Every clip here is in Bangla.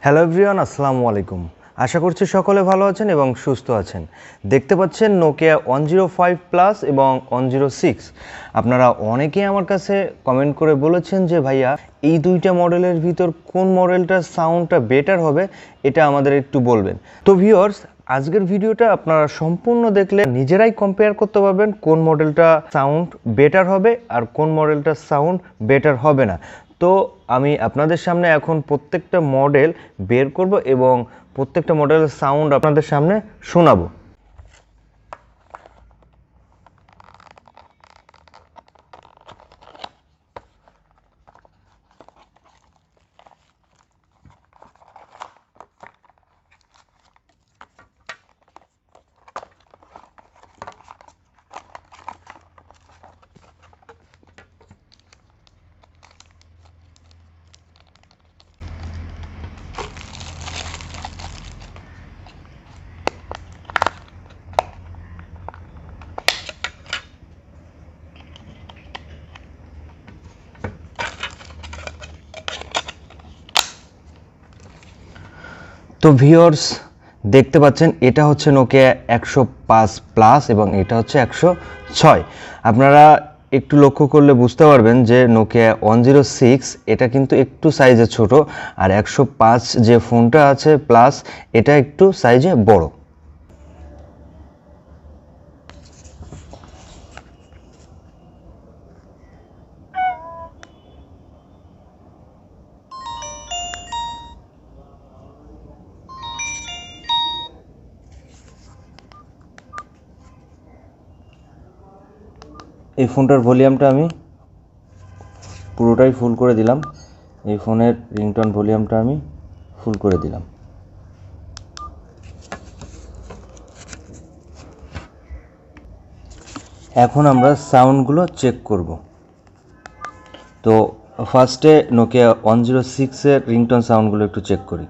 হ্যালো এভরিওয়ান, আসসালামু আলাইকুম। আশা করছি সকলে ভালো আছেন এবং সুস্থ আছেন। দেখতে পাচ্ছেন নোকিয়া 105 প্লাস এবং 106। আপনারা অনেকেই আমার কাছে কমেন্ট করে বলেছেন যে ভাইয়া এই দুইটা মডেলের ভিতর কোন মডেলটার সাউন্ডটা বেটার হবে, এটা আমাদের একটু বলবেন। তো ভিউয়ার্স, আজকের ভিডিওটা আপনারা সম্পূর্ণ দেখলে নিজেরাই কম্পেয়ার করতে পারবেন কোন মডেলটা সাউন্ড বেটার হবে আর কোন মডেলটা সাউন্ড বেটার হবে না। তো আমি আপনাদের সামনে এখন প্রত্যেকটা মডেল বের করব এবং প্রত্যেকটা মডেলের সাউন্ড আপনাদের সামনে শোনাবো। তো ভিউয়ার্স, দেখতে পাচ্ছেন এটা হচ্ছে নোকিয়া 105 প্লাস এবং এটা হচ্ছে 106। আপনারা একটু লক্ষ্য করলে বুঝতে পারবেন যে নোকিয়া 106 এটা কিন্তু একটু সাইজে ছোট, আর 105 যে ফোনটা আছে প্লাস এটা একটু সাইজে বড়। এই ফোনটার ভলিউমটা আমি পুরোটাই ফুল করে দিলাম। এই ফোনের রিংটোন ভলিউমটা আমি ফুল করে দিলাম। এখন আমরা সাউন্ডগুলো চেক করব। তো ফার্স্টে নোকিয়া 106 এর রিংটোন সাউন্ডগুলো একটু চেক করি।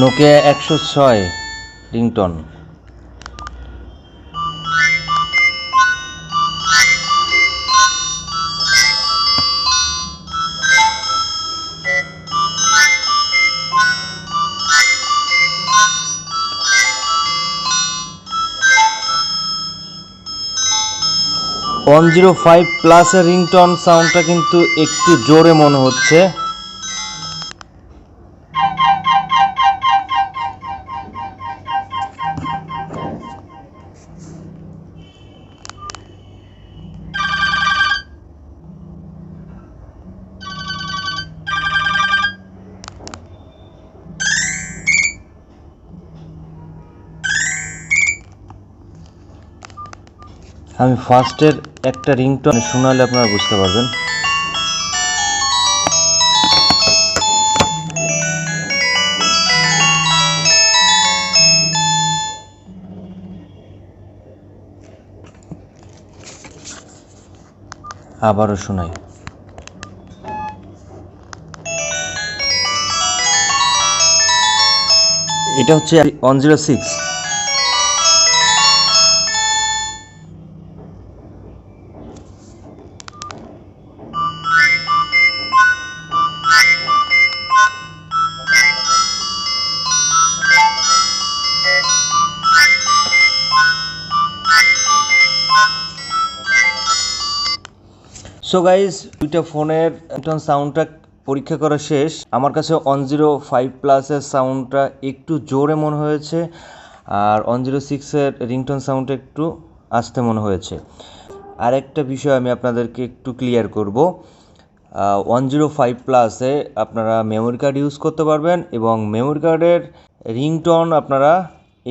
Nokia 106 ringtone. ওয়ান 105 প্লাসের রিংটোন সাউন্ডটা কিন্তু একটু জোরে মনে হচ্ছে। আমি ফার্স্টের একটা রিংটোন শোনালে আপনারা বুঝতে পারবেন। আবারও শোনাই। এটা হচ্ছে 106। সো গাইজ, দুইটা ফোনের রিংটোন সাউন্ডটা পরীক্ষা করা শেষ। আমার কাছে 105 প্লাসের সাউন্ডটা একটু জোরে মনে হয়েছে, আর 106 এর রিংটোন সাউন্ডটা একটু আস্তে মনে হয়েছে। আরেকটা বিষয় আমি আপনাদেরকে একটু ক্লিয়ার করব। 105 প্লাসে আপনারা মেমোরি কার্ড ইউজ করতে পারবেন এবং মেমোরি কার্ডের রিংটোন আপনারা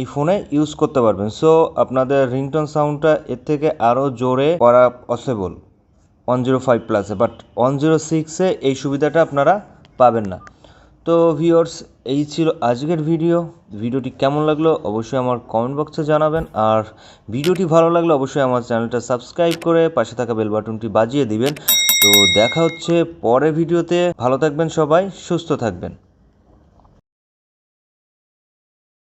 এই ফোনে ইউজ করতে পারবেন। সো আপনাদের রিংটোন সাউন্ডটা এর থেকে আরও জোরে করা পসিবল 105 প্লাসে, বাট 106-এ এই সুবিধাটা আপনারা পাবেন না। তো ভিউয়ার্স, এই ছিল আজকের ভিডিওটি কেমন লাগলো অবশ্যই আমার কমেন্ট বক্সে জানাবেন, আর ভিডিওটি ভালো লাগলে অবশ্যই আমার চ্যানেলটা সাবস্ক্রাইব করে পাশে থাকা বেল বাটনটি বাজিয়ে দিবেন। তো দেখা হচ্ছে পরের ভিডিওতে। ভালো থাকবেন সবাই, সুস্থ থাকবেন।